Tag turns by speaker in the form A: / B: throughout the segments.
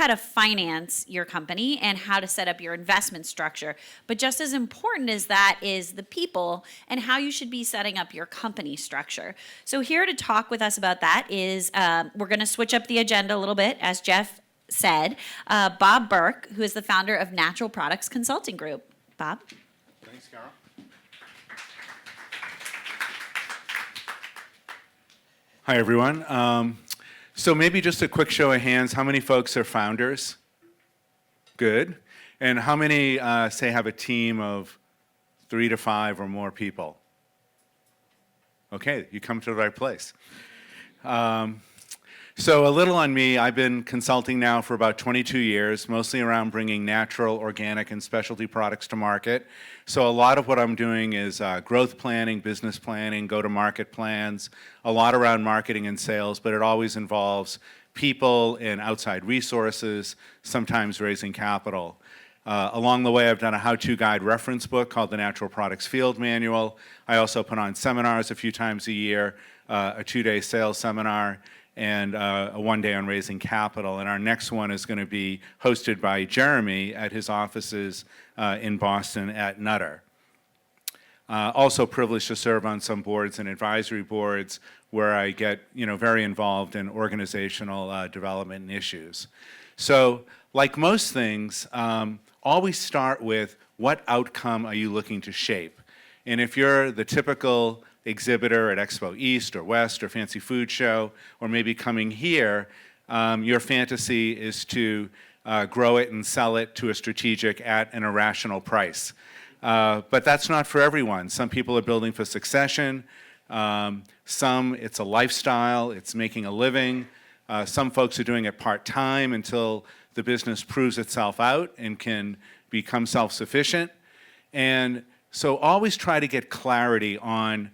A: how to finance your company and how to set up your investment structure. But just as important as that is the people and how you should be setting up your company structure. So here to talk with us about that is, we're going to switch up the agenda a little bit, as Jeff said, Bob Burke, who is the founder of Natural Products Consulting Group. Bob?
B: Thanks, Carol. Hi, everyone. So maybe just a quick show of hands. How many folks are founders? Good. And how many, say, have a team of 3 to 5 or more people? Okay, you come to the right place. So a little on me. I've been consulting now for about 22 years, mostly around bringing natural, organic, and specialty products to market. So a lot of what I'm doing is growth planning, business planning, go-to-market plans, a lot around marketing and sales, but it always involves people and outside resources, sometimes raising capital. Along the way, I've done a how-to guide reference book called the Natural Products Field Manual. I also put on seminars a few times a year, a 2-day sales seminar, and a 1-day on raising capital. And our next one is going to be hosted by Jeremy at his offices in Boston at Nutter. Also privileged to serve on some boards and advisory boards where I get very involved in organizational development and issues. So like most things, always start with what outcome are you looking to shape? And if you're the typical exhibitor at Expo East or West or Fancy Food Show, or maybe coming here, your fantasy is to grow it and sell it to a strategic at an irrational price. But that's not for everyone. Some people are building for succession. Some, it's a lifestyle, it's making a living. Some folks are doing it part-time until the business proves itself out and can become self-sufficient. And so always try to get clarity on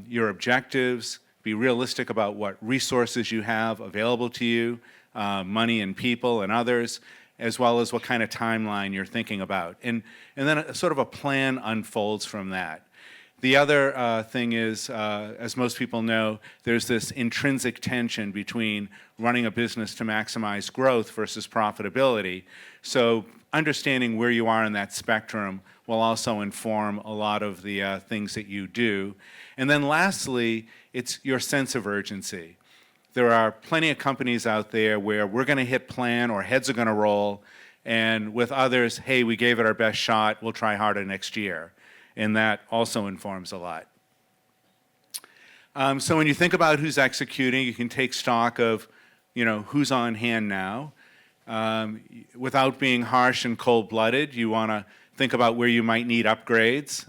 B: your objectives, be realistic about what resources you have available to you, money and people and others, as well as what kind of timeline you're thinking about. And then sort of a plan unfolds from that. The other thing is, as most people know, there's this intrinsic tension between running a business to maximize growth versus profitability. So understanding where you are in that spectrum will also inform a lot of the things that you do. And then lastly, it's your sense of urgency. There are plenty of companies out there where we're going to hit plan or heads are going to roll, and with others, hey, we gave it our best shot, we'll try harder next year. And that also informs a lot. So when you think about who's executing, you can take stock of who's on hand now. Without being harsh and cold-blooded, you want to think about where you might need upgrades.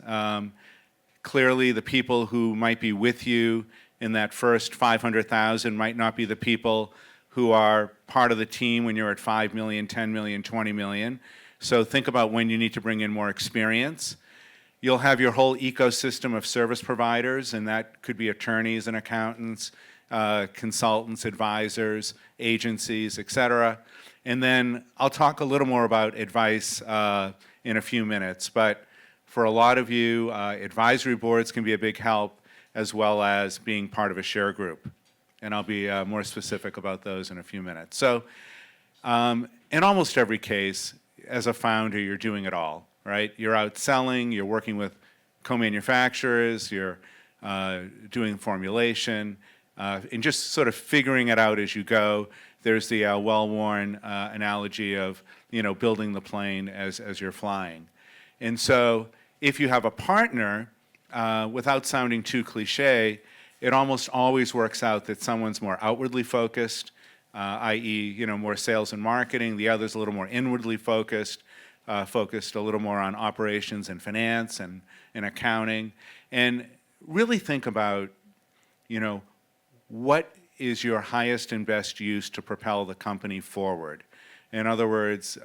B: Clearly, the people who might be with you in that first 500,000 might not be the people who are part of the team when you're at 5 million, 10 million, 20 million. So think about when you need to bring in more experience. You'll have your whole ecosystem of service providers, and that could be attorneys and accountants, consultants, advisors, agencies, et cetera. And then I'll talk a little more about advice in a few minutes, but for a lot of you, advisory boards can be a big help, as well as being part of a share group. And I'll be more specific about those in a few minutes. So in almost every case, as a founder, you're doing it all, right? You're out selling, you're working with co-manufacturers, you're doing formulation, and just sort of figuring it out as you go. There's the well-worn analogy of building the plane as you're flying. And so if you have a partner, without sounding too cliche, it almost always works out that someone's more outwardly focused, i.e., more sales and marketing. The other's a little more inwardly focused, focused a little more on operations and finance and accounting. And really think about, what is your highest and best use to propel the company forward? In other words,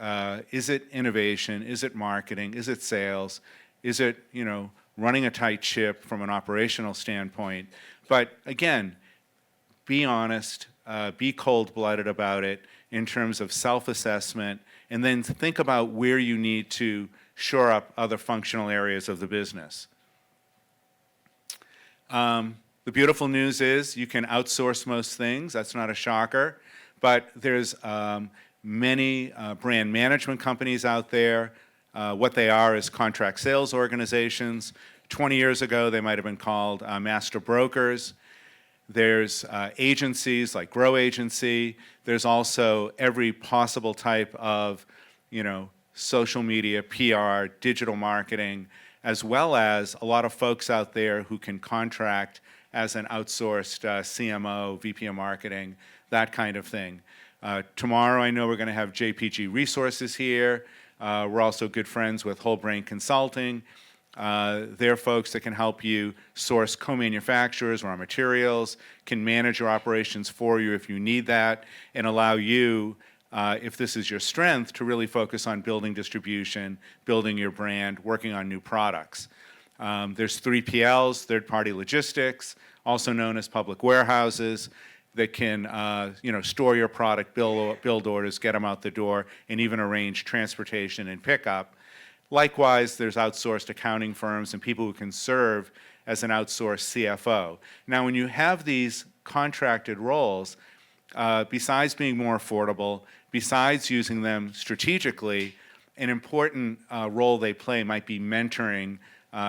B: is it innovation? Is it marketing? Is it sales? Is it, running a tight ship from an operational standpoint? But again, be honest, be cold-blooded about it in terms of self-assessment, and then think about where you need to shore up other functional areas of the business. The beautiful news is you can outsource most things. That's not a shocker. But there's many brand management companies out there. What they are is contract sales organizations. 20 years ago, they might have been called master brokers. There's agencies like Grow Agency. There's also every possible type of, social media, PR, digital marketing, as well as a lot of folks out there who can contract as an outsourced CMO, VP of marketing, that kind of thing. Tomorrow, I know we're going to have JPG Resources here. We're also good friends with Whole Brain Consulting. They're folks that can help you source co-manufacturers, raw materials, can manage your operations for you if you need that, and allow you, if this is your strength, to really focus on building distribution, building your brand, working on new products. There's 3PLs, third-party logistics, also known as public warehouses, that can store your product, build orders, get them out the door, and even arrange transportation and pickup. Likewise, there's outsourced accounting firms and people who can serve as an outsourced CFO. Now, when you have these contracted roles, besides being more affordable, besides using them strategically, an important role they play might be mentoring,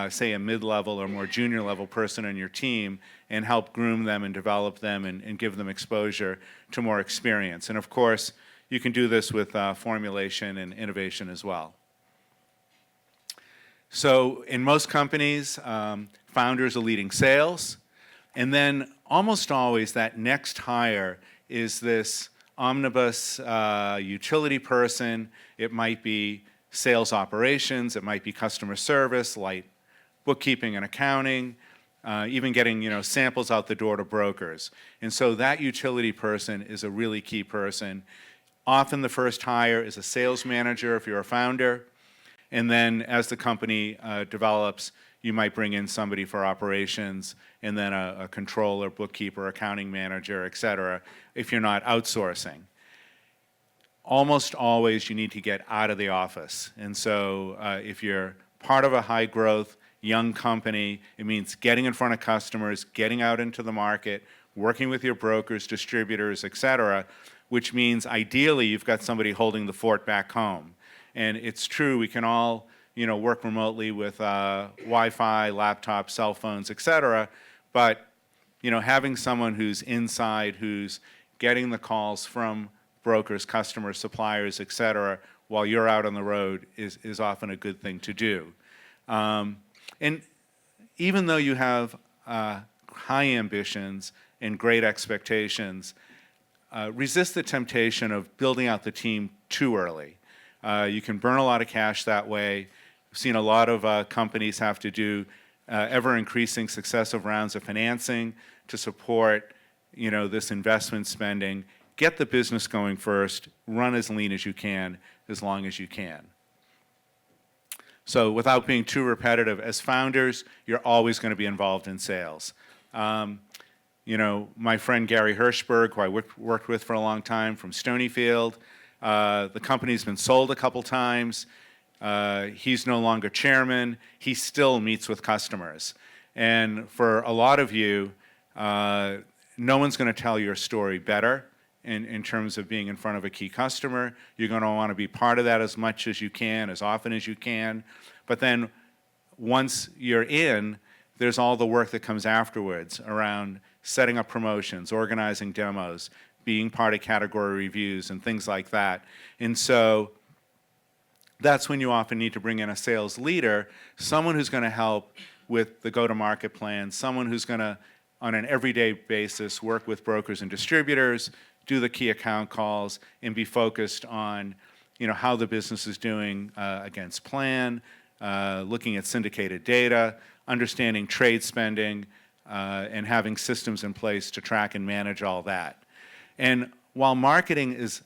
B: say, a mid-level or more junior-level person on your team and help groom them and develop them and give them exposure to more experience. And of course, you can do this with formulation and innovation as well. So in most companies, founders are leading sales, and then almost always that next hire is this omnibus utility person. It might be sales operations, it might be customer service, light bookkeeping and accounting, even getting samples out the door to brokers. And so that utility person is a really key person. Often the first hire is a sales manager if you're a founder. And then as the company develops, you might bring in somebody for operations and then a controller, bookkeeper, accounting manager, et cetera, if you're not outsourcing. Almost always you need to get out of the office. And so if you're part of a high growth, young company, it means getting in front of customers, getting out into the market, working with your brokers, distributors, et cetera, which means ideally you've got somebody holding the fort back home. And it's true, we can all, work remotely with Wi-Fi, laptops, cell phones, et cetera, but, having someone who's inside, who's getting the calls from brokers, customers, suppliers, et cetera, while you're out on the road is often a good thing to do. And even though you have high ambitions and great expectations, resist the temptation of building out the team too early. You can burn a lot of cash that way. We've seen a lot of companies have to do ever-increasing successive rounds of financing to support, this investment spending. Get the business going first. Run as lean as you can, as long as you can. So without being too repetitive, as founders, you're always going to be involved in sales. My friend Gary Hirschberg, who I worked with for a long time from Stonyfield, the company's been sold a couple times. He's no longer chairman. He still meets with customers. And for a lot of you, no one's going to tell your story better in terms of being in front of a key customer. You're going to want to be part of that as much as you can, as often as you can. But then once you're in, there's all the work that comes afterwards around setting up promotions, organizing demos, being part of category reviews and things like that. And so that's when you often need to bring in a sales leader, someone who's going to help with the go-to-market plan, someone who's going to, on an everyday basis, work with brokers and distributors, do the key account calls, and be focused on how the business is doing against plan, looking at syndicated data, understanding trade spending, and having systems in place to track and manage all that. And while marketing is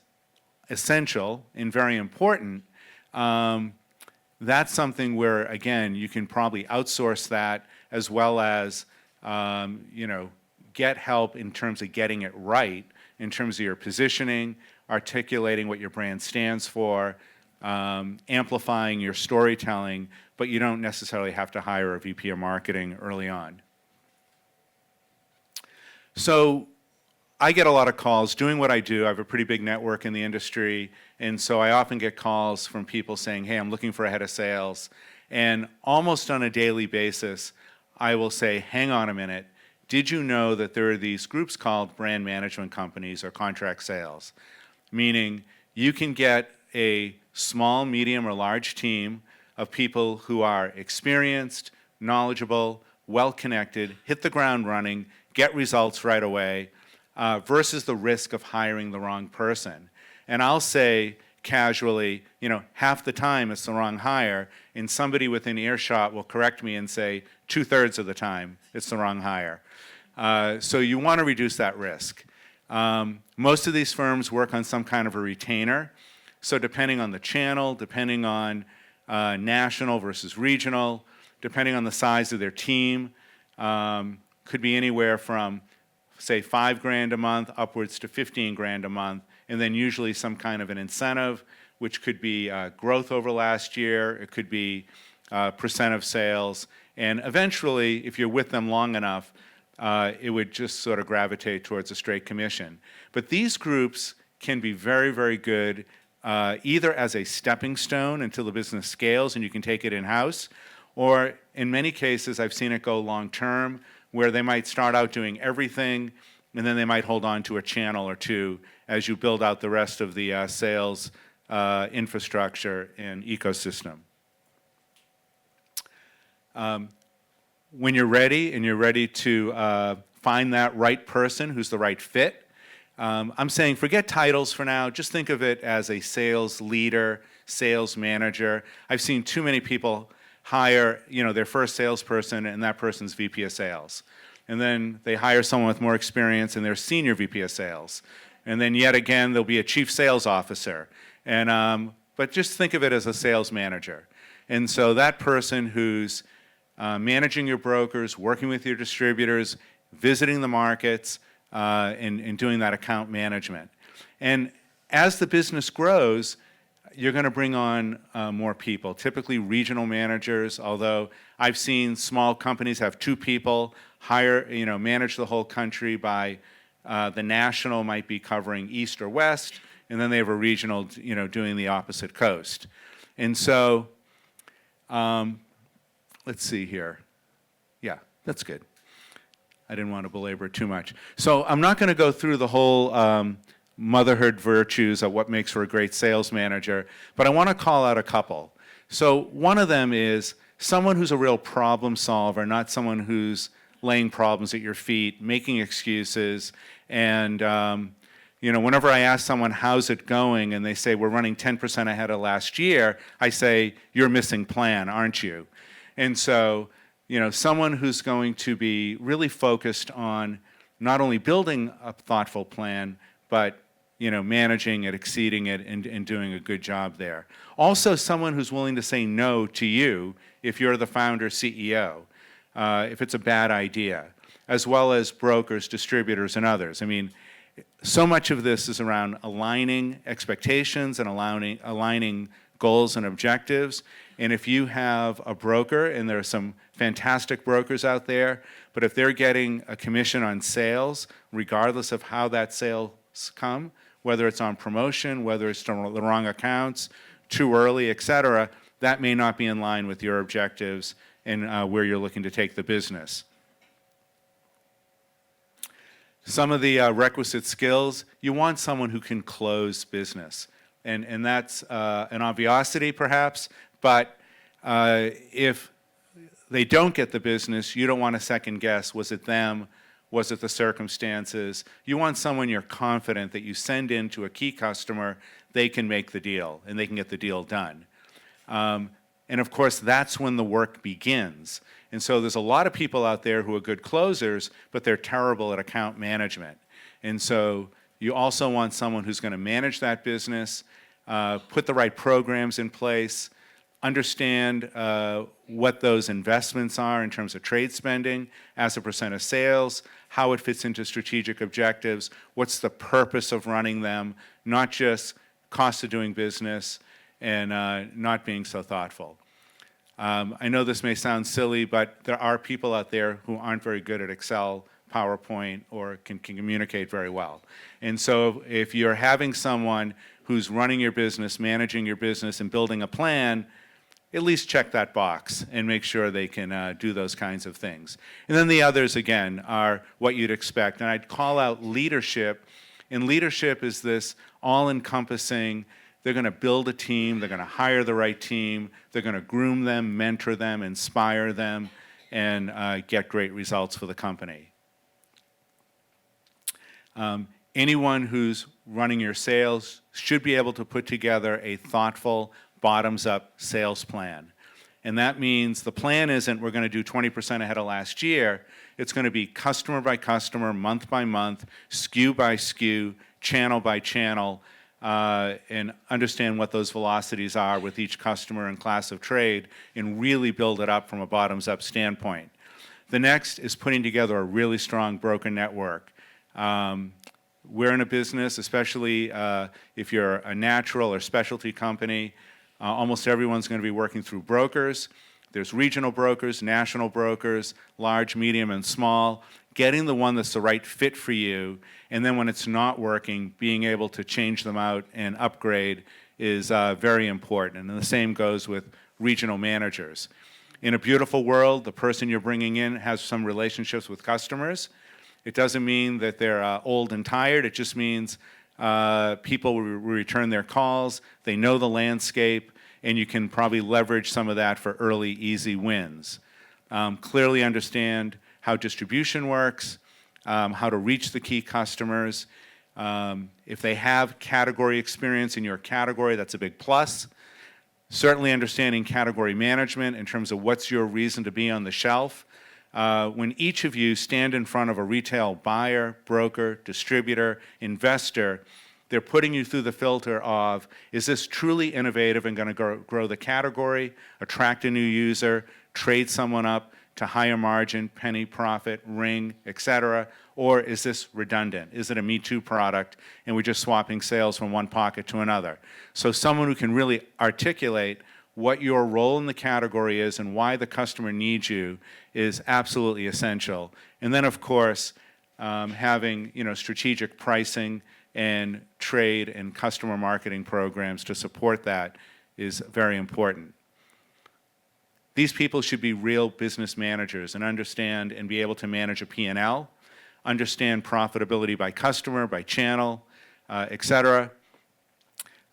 B: essential and very important, that's something where, again, you can probably outsource that as well as, get help in terms of getting it right, in terms of your positioning, articulating what your brand stands for, amplifying your storytelling, but you don't necessarily have to hire a VP of marketing early on. So I get a lot of calls doing what I do. I have a pretty big network in the industry, and so I often get calls from people saying, hey, I'm looking for a head of sales. And almost on a daily basis, I will say, hang on a minute, did you know that there are these groups called brand management companies or contract sales? Meaning you can get a small, medium, or large team of people who are experienced, knowledgeable, well-connected, hit the ground running, get results right away, versus the risk of hiring the wrong person. And I'll say casually, half the time it's the wrong hire, and somebody within earshot will correct me and say 2/3 of the time it's the wrong hire. So you want to reduce that risk. Most of these firms work on some kind of a retainer. So depending on the channel, depending on national versus regional, depending on the size of their team, could be anywhere from, say, $5,000 a month upwards to $15,000 a month, and then usually some kind of an incentive, which could be growth over last year, it could be percent of sales, and eventually, if you're with them long enough, it would just sort of gravitate towards a straight commission. But these groups can be very, very good either as a stepping stone until the business scales and you can take it in-house, or in many cases, I've seen it go long-term, where they might start out doing everything, and then they might hold on to a channel or two as you build out the rest of the sales infrastructure and ecosystem. When you're ready, and you're ready to find that right person who's the right fit, I'm saying forget titles for now. Just think of it as a sales leader, sales manager. I've seen too many people hire, their first salesperson, and that person's VP of sales. And then they hire someone with more experience, and they're senior VP of sales. And then yet again, there'll be a chief sales officer. And but just think of it as a sales manager. And so that person who's managing your brokers, working with your distributors, visiting the markets, and doing that account management. And as the business grows, you're going to bring on more people, typically regional managers, although I've seen small companies have 2 people, manage the whole country by the national might be covering east or west, and then they have a regional, doing the opposite coast. And so, let's see here. Yeah, that's good. I didn't want to belabor it too much. So I'm not going to go through the whole motherhood virtues of what makes for a great sales manager, but I want to call out a couple. So one of them is someone who's a real problem solver, not someone who's laying problems at your feet, making excuses, and whenever I ask someone, how's it going, and they say, we're running 10% ahead of last year, I say, you're missing plan, aren't you? And so, someone who's going to be really focused on not only building a thoughtful plan, but managing it, exceeding it, and doing a good job there. Also, someone who's willing to say no to you if you're the founder, CEO, if it's a bad idea, as well as brokers, distributors, and others. I mean, so much of this is around aligning expectations and aligning goals and objectives. And if you have a broker, and there are some fantastic brokers out there, but if they're getting a commission on sales, regardless of how that sales come, whether it's on promotion, whether it's to the wrong accounts, too early, et cetera, that may not be in line with your objectives and where you're looking to take the business. Some of the requisite skills, you want someone who can close business. And that's an obviosity, perhaps, but if they don't get the business, you don't want to second guess, was it them? Was it the circumstances? You want someone you're confident that you send in to a key customer, they can make the deal, and they can get the deal done. And of course, that's when the work begins. And so there's a lot of people out there who are good closers, but they're terrible at account management. And so you also want someone who's going to manage that business, put the right programs in place, understand what those investments are in terms of trade spending as a percent of sales, how it fits into strategic objectives, what's the purpose of running them, not just cost of doing business, and not being so thoughtful. I know this may sound silly, but there are people out there who aren't very good at Excel PowerPoint or can communicate very well. And so if you're having someone who's running your business, managing your business, and building a plan, at least check that box and make sure they can do those kinds of things. And then the others, again, are what you'd expect. And I'd call out leadership. And leadership is this all-encompassing, they're going to build a team, they're going to hire the right team, they're going to groom them, mentor them, inspire them, and get great results for the company. Anyone who's running your sales should be able to put together a thoughtful, bottoms-up sales plan. And that means the plan isn't we're going to do 20% ahead of last year. It's going to be customer by customer, month by month, SKU by SKU, channel by channel, and understand what those velocities are with each customer and class of trade and really build it up from a bottoms-up standpoint. The next is putting together a really strong broker network. We're in a business, especially if you're a natural or specialty company, almost everyone's going to be working through brokers. There's regional brokers, national brokers, large, medium, and small. Getting the one that's the right fit for you, and then when it's not working, being able to change them out and upgrade is very important. And the same goes with regional managers. In a beautiful world, the person you're bringing in has some relationships with customers. It doesn't mean that they're old and tired. It just means people will return their calls. They know the landscape, and you can probably leverage some of that for early, easy wins. Clearly understand how distribution works, how to reach the key customers. If they have category experience in your category, that's a big plus. Certainly understanding category management in terms of what's your reason to be on the shelf. When each of you stand in front of a retail buyer, broker, distributor, investor, they're putting you through the filter of, is this truly innovative and going to grow the category, attract a new user, trade someone up to higher margin, penny profit, ring, et cetera, or is this redundant? Is it a Me Too product and we're just swapping sales from one pocket to another? So someone who can really articulate what your role in the category is and why the customer needs you is absolutely essential. And then, of course, having strategic pricing and trade and customer marketing programs to support that is very important. These people should be real business managers and understand and be able to manage a P&L, understand profitability by customer, by channel, et cetera.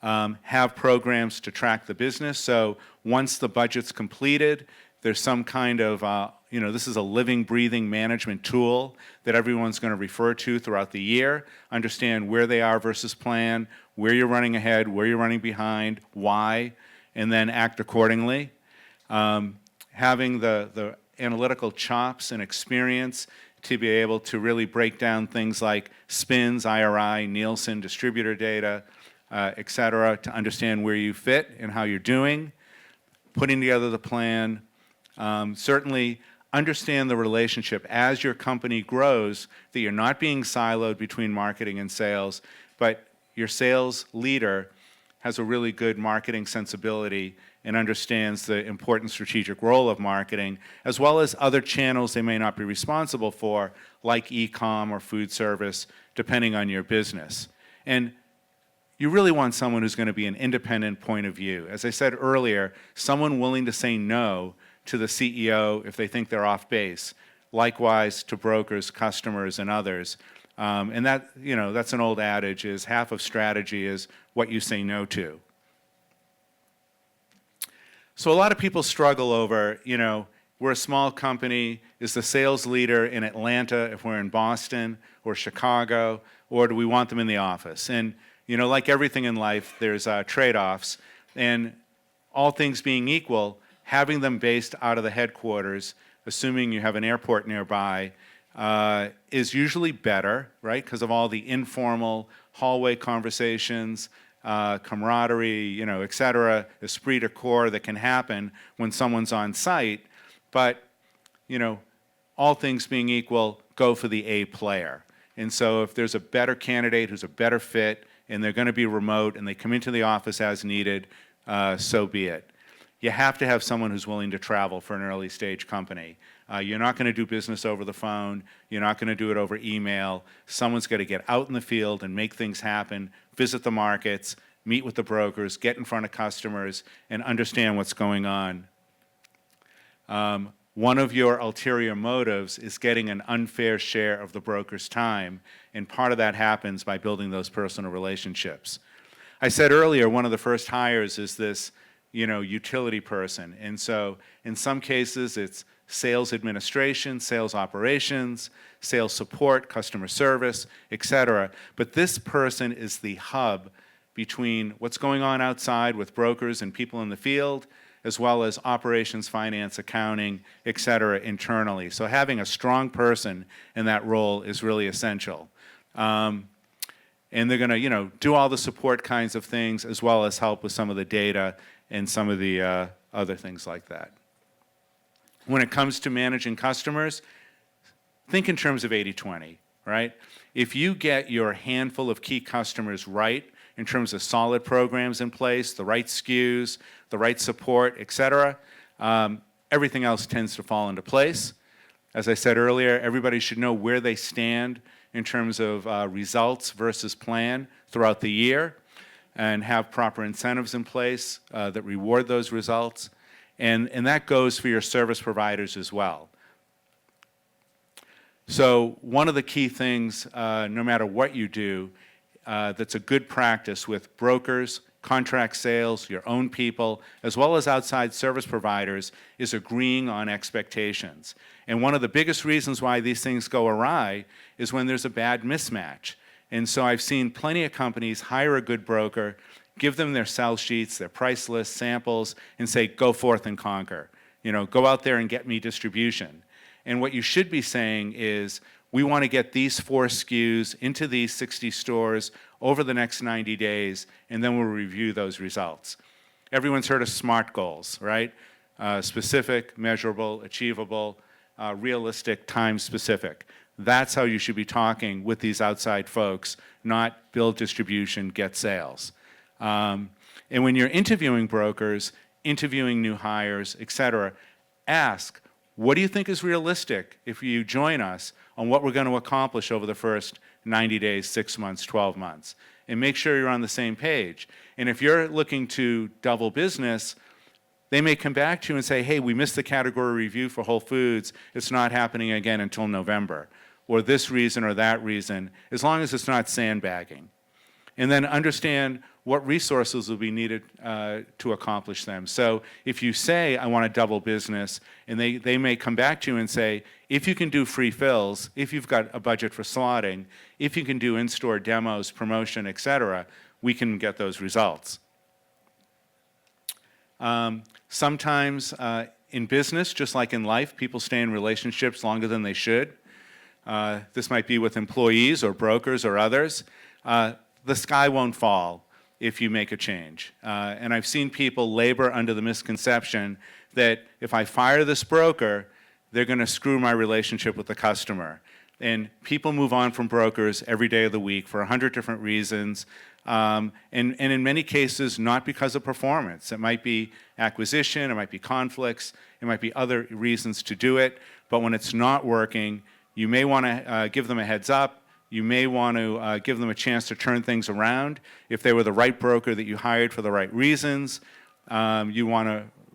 B: Have programs to track the business. So once the budget's completed, there's some kind of, this is a living, breathing management tool that everyone's going to refer to throughout the year, understand where they are versus plan, where you're running ahead, where you're running behind, why, and then act accordingly. Having the analytical chops and experience to be able to really break down things like spins, IRI, Nielsen, distributor data, et cetera, to understand where you fit and how you're doing, putting together the plan. Certainly understand the relationship as your company grows, that you're not being siloed between marketing and sales, but your sales leader has a really good marketing sensibility and understands the important strategic role of marketing, as well as other channels they may not be responsible for, like e-com or food service, depending on your business. And you really want someone who's going to be an independent point of view. As I said earlier, someone willing to say no to the CEO if they think they're off base. Likewise to brokers, customers, and others. And that, that's an old adage, is half of strategy is what you say no to. So a lot of people struggle over, we're a small company. Is the sales leader in Atlanta if we're in Boston or Chicago, or do we want them in the office? And, like everything in life, there's trade-offs. And all things being equal, having them based out of the headquarters, assuming you have an airport nearby, is usually better, right? Because of all the informal hallway conversations, camaraderie, et cetera, esprit de corps that can happen when someone's on site. But, all things being equal, go for the A player. And so if there's a better candidate who's a better fit, and they're going to be remote, and they come into the office as needed, so be it. you have to have someone who's willing to travel for an early stage company. You're not going to do business over the phone. You're not going to do it over email. Someone's got to get out in the field and make things happen, visit the markets, meet with the brokers, get in front of customers, and understand what's going on. One of your ulterior motives is getting an unfair share of the broker's time, and part of that happens by building those personal relationships. I said earlier, one of the first hires is this, utility person. And so in some cases, it's sales administration, sales operations, sales support, customer service, et cetera. But this person is the hub between what's going on outside with brokers and people in the field, as well as operations, finance, accounting, et cetera, internally. So having a strong person in that role is really essential. And they're going to, do all the support kinds of things, as well as help with some of the data and some of the other things like that. When it comes to managing customers, think in terms of 80-20, right? If you get your handful of key customers right, in terms of solid programs in place, the right SKUs, the right support, et cetera, everything else tends to fall into place. As I said earlier, everybody should know where they stand in terms of results versus plan throughout the year, and have proper incentives in place that reward those results. And that goes for your service providers as well. So one of the key things, no matter what you do, that's a good practice with brokers, contract sales, your own people, as well as outside service providers, is agreeing on expectations. And one of the biggest reasons why these things go awry is when there's a bad mismatch. And so I've seen plenty of companies hire a good broker, give them their sell sheets, their price lists, samples, and say, go forth and conquer. Go out there and get me distribution. And what you should be saying is, we want to get these 4 SKUs into these 60 stores over the next 90 days, and then we'll review those results. Everyone's heard of SMART goals, right? Specific, measurable, achievable, realistic, time-specific. That's how you should be talking with these outside folks, not build distribution, get sales. And when you're interviewing brokers, interviewing new hires, et cetera, ask, what do you think is realistic if you join us on what we're going to accomplish over the first 90 days, 6 months, 12 months? And make sure you're on the same page. And if you're looking to double business, they may come back to you and say, hey, we missed the category review for Whole Foods. It's not happening again until November. Or this reason or that reason, as long as it's not sandbagging. And then understand what resources will be needed to accomplish them. So if you say, I want to double business, and they may come back to you and say, if you can do free fills, if you've got a budget for slotting, if you can do in-store demos, promotion, et cetera, we can get those results. Sometimes in business, just like in life, people stay in relationships longer than they should. This might be with employees or brokers or others. The sky won't fall if you make a change. And I've seen people labor under the misconception that if I fire this broker, they're going to screw my relationship with the customer. And people move on from brokers every day of the week for 100 different reasons, and in many cases, not because of performance. It might be acquisition, it might be conflicts, it might be other reasons to do it. But when it's not working, you may want to give them a heads up. You may want to give them a chance to turn things around. If they were the right broker that you hired for the right reasons, you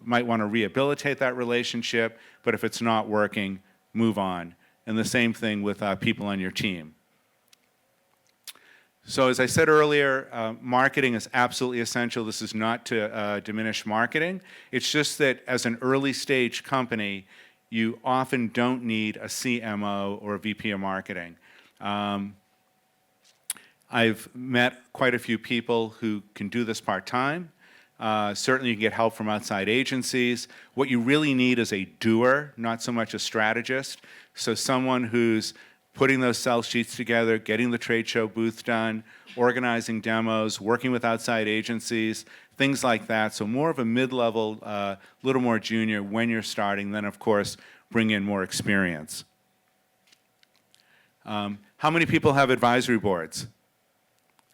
B: might want to rehabilitate that relationship. But if it's not working, move on. And the same thing with people on your team. So as I said earlier, marketing is absolutely essential. This is not to diminish marketing. It's just that as an early stage company, you often don't need a CMO or a VP of marketing. I've met quite a few people who can do this part-time. Certainly you can get help from outside agencies. What you really need is a doer, not so much a strategist. So someone who's putting those sell sheets together, getting the trade show booth done, organizing demos, working with outside agencies, things like that. So more of a mid-level, little more junior when you're starting, then of course bring in more experience. How many people have advisory boards?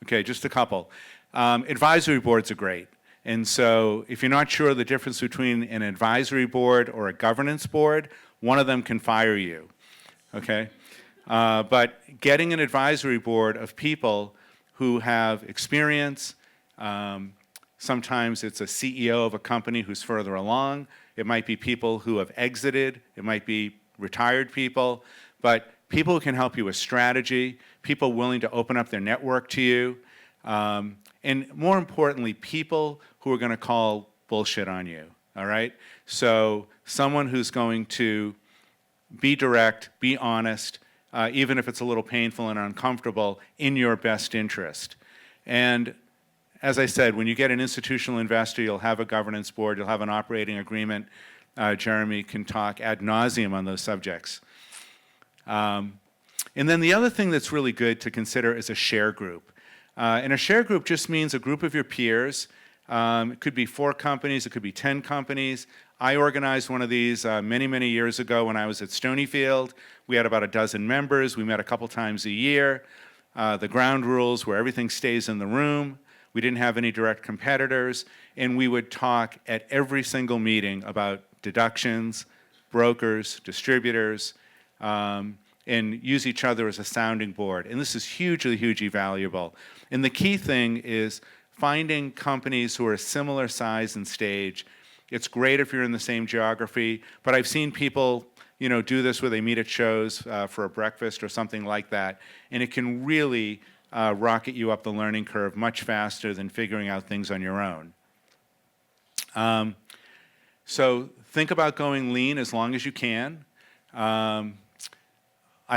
B: Okay, just a couple. Advisory boards are great. And so if you're not sure the difference between an advisory board or a governance board, one of them can fire you, okay? But getting an advisory board of people who have experience, sometimes it's a CEO of a company who's further along, it might be people who have exited, it might be retired people, but people who can help you with strategy, people willing to open up their network to you, and more importantly, people who are going to call bullshit on you, all right? So someone who's going to be direct, be honest, even if it's a little painful and uncomfortable, in your best interest. And as I said, when you get an institutional investor, you'll have a governance board, you'll have an operating agreement. Jeremy can talk ad nauseum on those subjects. And then the other thing that's really good to consider is a share group. And a share group just means a group of your peers. It could be 4 companies, it could be 10 companies. I organized one of these many, many years ago when I was at Stonyfield. We had about a dozen members. We met a couple times a year. The ground rules where everything stays in the room. We didn't have any direct competitors. And we would talk at every single meeting about deductions, brokers, distributors, and use each other as a sounding board. And this is hugely, hugely valuable. And the key thing is finding companies who are a similar size and stage. It's great if you're in the same geography, but I've seen people, do this where they meet at shows for a breakfast or something like that, and it can really rocket you up the learning curve much faster than figuring out things on your own. So think about going lean as long as you can. I've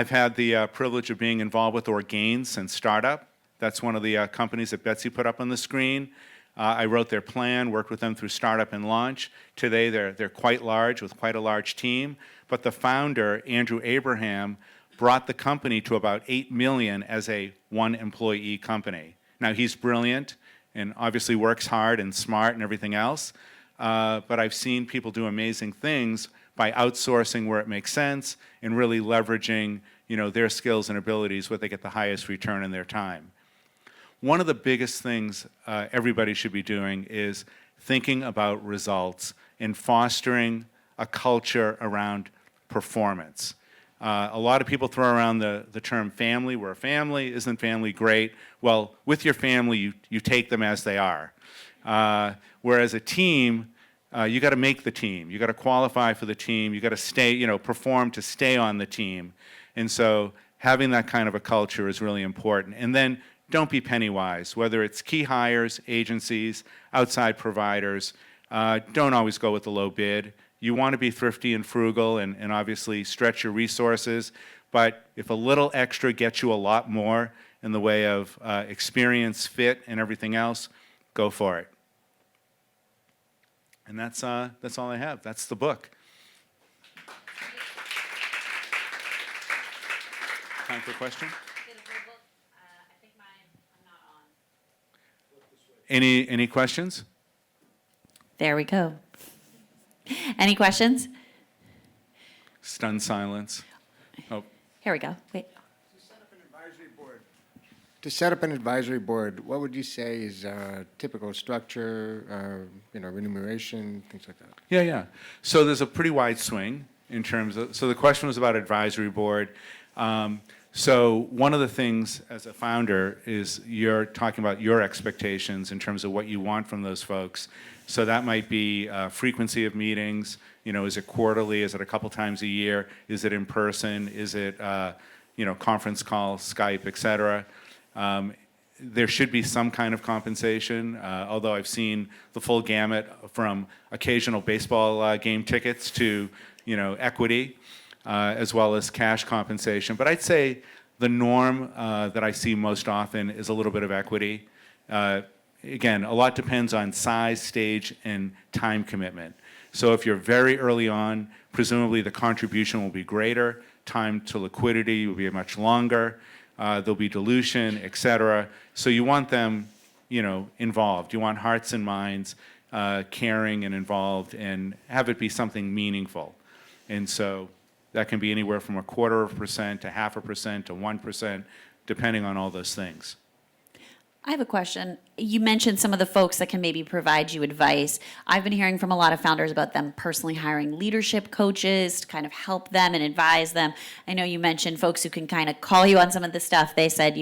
B: had the privilege of being involved with Orgain since startup. That's one of the companies that Betsy put up on the screen. I wrote their plan, worked with them through startup and launch. Today they're quite large with quite a large team, but the founder, Andrew Abraham, brought the company to about 8 million as a one-employee company. Now he's brilliant and obviously works hard and smart and everything else, but I've seen people do amazing things by outsourcing where it makes sense and really leveraging their skills and abilities where they get the highest return in their time. One of the biggest things everybody should be doing is thinking about results and fostering a culture around performance. A lot of people throw around the term family. We're a family. Isn't family great? Well, with your family, you take them as they are. Whereas a team, you got to make the team. You got to qualify for the team. You got to stay, perform to stay on the team. And so having that kind of a culture is really important. And then don't be penny wise, whether it's key hires, agencies, outside providers. Don't always go with the low bid. You want to be thrifty and frugal and obviously stretch your resources, but if a little extra gets you a lot more in the way of experience, fit, and everything else, go for it. And that's all I have. That's the book. Time for a question? Any questions?
A: There we go. Any questions?
B: Stunned silence. Oh.
A: Here we go. Wait.
C: To set up an advisory board, what would you say is typical structure, remuneration, things like that?
B: Yeah. So there's a pretty wide swing in terms of, so the question was about advisory board. So one of the things as a founder is you're talking about your expectations in terms of what you want from those folks. So that might be frequency of meetings. Is it quarterly? Is it a couple times a year? Is it in person? Is it conference call, Skype, et cetera? There should be some kind of compensation, although I've seen the full gamut from occasional baseball game tickets to equity. As well as cash compensation. But I'd say the norm that I see most often is a little bit of equity. Again, a lot depends on size, stage, and time commitment. So if you're very early on, presumably the contribution will be greater, time to liquidity will be much longer, there'll be dilution, et cetera. So you want them, involved. You want hearts and minds caring and involved and have it be something meaningful. And so that can be anywhere from 0.25% to 0.5% to 1%, depending on all those things.
A: I have a question. You mentioned some of the folks that can maybe provide you advice. I've been hearing from a lot of founders about them personally hiring leadership coaches to kind of help them and advise them. I know you mentioned folks who can kind of call you on some of the stuff they said,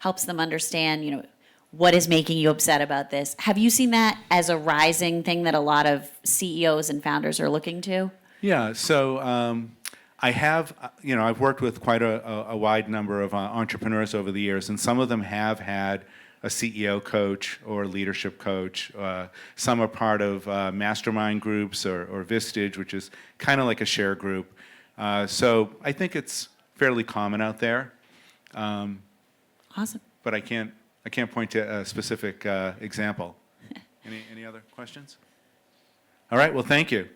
A: helps them understand, what is making you upset about this. Have you seen that as a rising thing that a lot of CEOs and founders are looking to?
B: Yeah, so I have, I've worked with quite a wide number of entrepreneurs over the years, and some of them have had a CEO coach or leadership coach. Some are part of mastermind groups or Vistage, which is kind of like a share group. So I think it's fairly common out there.
A: Awesome.
B: But I can't point to a specific example. Any other questions? All right, well, thank you.